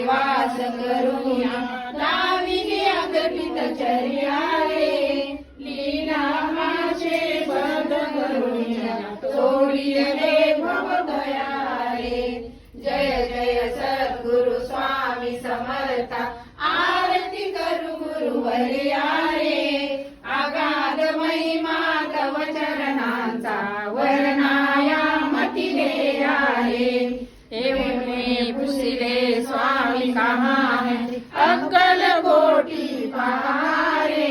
वास करूया दाविगे अगपित चर्या रे लीला माशे पद करूया तोडिले भव दया रे। जय जय सद्गुरु स्वामी समर्था आरती करू गुरुवर्या रे। अगाध महिमा तव चरणांचा वर्णाया मती देया रे। एवढे पुसिले स्वामी कहाणे अक्कल कोटी पहारे।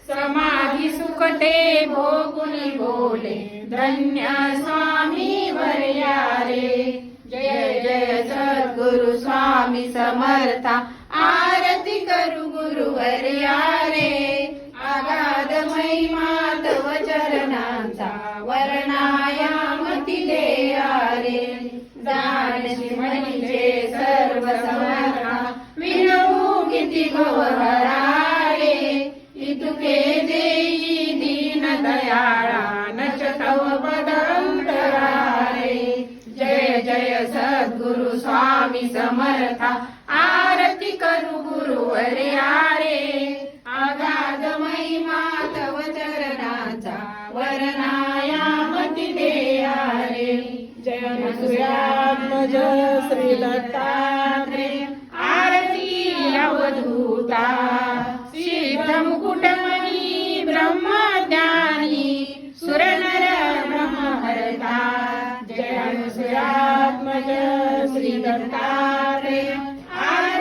समाधी सुखते भोगुनी बोले धन्य स्वामी वर्या रे। जय जय सद्गुरु स्वामी समर्था आरती करू गुरुवर्या रे। अगाध महिमा तव चरणांचा वर्णाया मती देया रे। जानशी म्हणजे सर्व समर्था विनवू किती भवहरा रे। इतुके देई दीन दयाळा नच तव पद अंतरा रे। जय जय सद्गुरु स्वामी समर्था आरती करू गुरुवर्या रे। अगाध महिमा तव चरणाचा वर्णाया मती देया रे। जय अनुसूयात्मज श्री दत्तात्रेय आरती अवधूता।